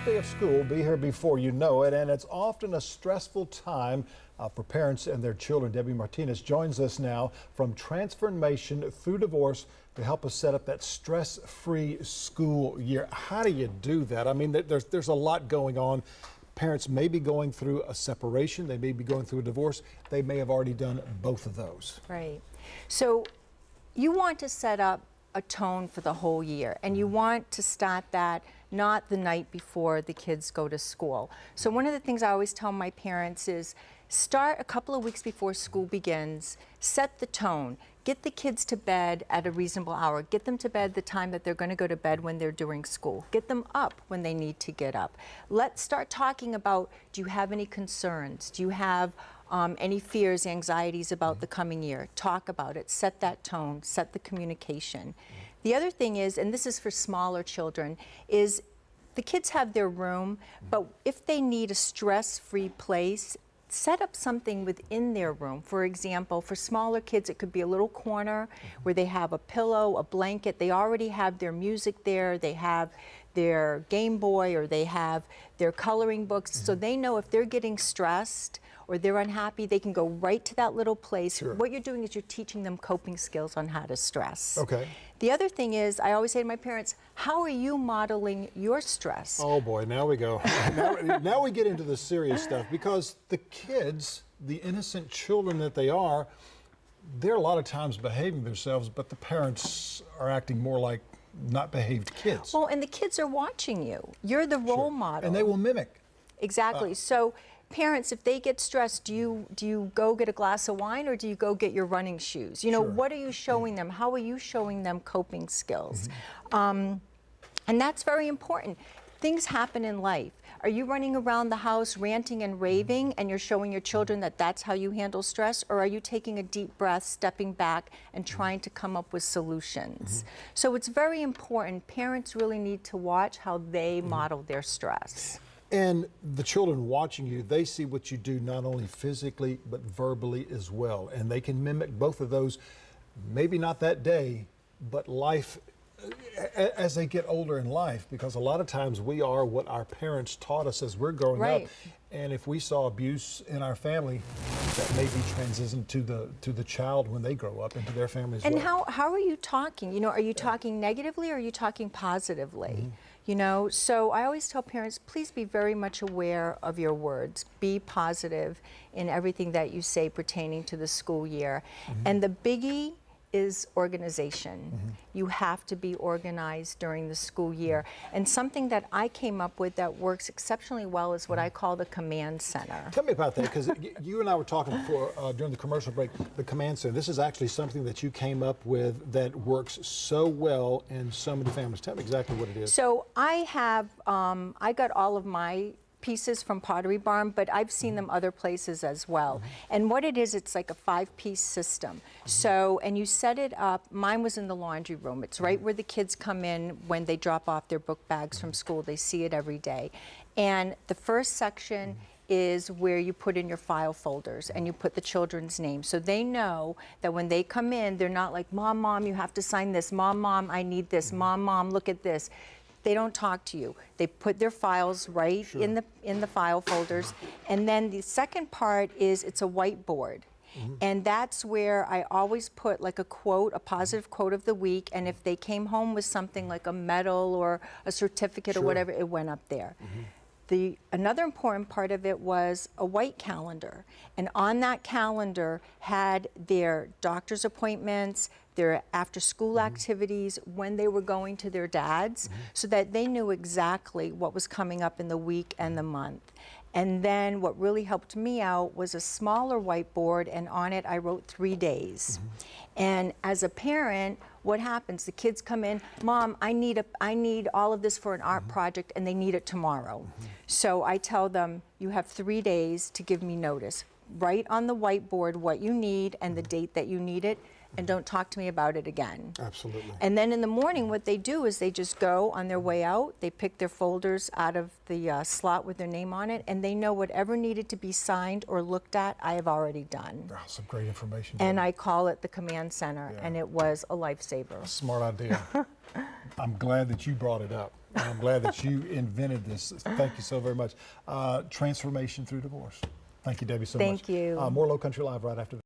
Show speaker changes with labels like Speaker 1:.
Speaker 1: first day of school will be here before you know it, and it's often a stressful time for parents and their children. Debbie Martinez joins us now from Transformation Through Divorce to help us set up that stress-free school year. How do you do that? I mean, there's a lot going on. Parents may be going through a separation, they may be going through a divorce, they may have already done both of those.
Speaker 2: Right. So you want to set up a tone for the whole year, and you want to start that not the night before the kids go to school. So one of the things I always tell my parents is start a couple of weeks before school begins, set the tone, get the kids to bed at a reasonable hour, get them to bed the time that they're going to go to bed when they're during school, get them up when they need to get up. Let's start talking about, do you have any concerns? Do you have any fears, anxieties about the coming year? Talk about it, set that tone, set the communication. The other thing is, and this is for smaller children, is the kids have their room, but if they need a stress-free place, set up something within their room. For example, for smaller kids, it could be a little corner where they have a pillow, a blanket. They already have their music there. They have their Game Boy, or they have their coloring books. So they know if they're getting stressed or they're unhappy, they can go right to that little place.
Speaker 1: Sure.
Speaker 2: What you're doing is you're teaching them coping skills on how to stress.
Speaker 1: Okay.
Speaker 2: The other thing is, I always say to my parents, how are you modeling your stress?
Speaker 1: Oh boy, now we go. now we get into the serious stuff, because the kids, the innocent children that they are, they're a lot of times behaving themselves, but the parents are acting more like not behaved kids.
Speaker 2: Well, and the kids are watching you. You're the role model.
Speaker 1: And they will mimic.
Speaker 2: Exactly. So parents, if they get stressed, do you go get a glass of wine, or do you go get your running shoes? You know, what are you showing them? How are you showing them coping skills? And that's very important. Things happen in life. Are you running around the house ranting and raving, and you're showing your children that that's how you handle stress? Or are you taking a deep breath, stepping back, and trying to come up with solutions? So it's very important. Parents really need to watch how they model their stress.
Speaker 1: And the children watching you, they see what you do not only physically, but verbally as well. And they can mimic both of those, maybe not that day, but life as they get older in life, because a lot of times we are what our parents taught us as we're growing up. And if we saw abuse in our family, that may be transitioned to the child when they grow up into their family as well.
Speaker 2: And how are you talking? You know, are you talking negatively, or are you talking positively? You know, so I always tell parents, please be very much aware of your words. Be positive in everything that you say pertaining to the school year. And the biggie is organization. You have to be organized during the school year. And something that I came up with that works exceptionally well is what I call the command center.
Speaker 1: Tell me about that, because you and I were talking before during the commercial break, the command center. This is actually something that you came up with that works so well in so many families. Tell me exactly what it is.
Speaker 2: So I have, I got all of my pieces from Pottery Barn, but I've seen them other places as well. And what it is, it's like a 5-piece system. So, and you set it up, mine was in the laundry room. It's right where the kids come in when they drop off their book bags from school. They see it every day. And the first section is where you put in your file folders, and you put the children's names. So they know that when they come in, they're not like, Mom, Mom, you have to sign this. Mom, Mom, I need this. Mom, Mom, look at this. They don't talk to you. They put their files right in the file folders. And then the second part is it's a whiteboard. And that's where I always put like a quote, a positive quote of the week. And if they came home with something like a medal or a certificate or whatever, it went up there. Another important part of it was a white calendar. And on that calendar had their doctor's appointments, their after-school activities, when they were going to their dad's, so that they knew exactly what was coming up in the week and the month. And then what really helped me out was a smaller whiteboard, and on it I wrote 3 days. And as a parent, what happens? The kids come in, Mom, I need all of this for an art project, and they need it tomorrow. So I tell them, you have 3 days to give me notice. Write on the whiteboard what you need and the date that you need it, and don't talk to me about it again.
Speaker 1: Absolutely.
Speaker 2: And then in the morning, what they do is they just go on their way out, they pick their folders out of the slot with their name on it, and they know whatever needed to be signed or looked at, I have already done.
Speaker 1: Oh, some great information.
Speaker 2: And I call it the command center, and it was a lifesaver.
Speaker 1: Smart idea. I'm glad that you brought it up. And I'm glad that you invented this. Thank you so very much. Transformation through divorce. Thank you, Debbie, so much.
Speaker 2: Thank you.
Speaker 1: More Low Country Live right after this.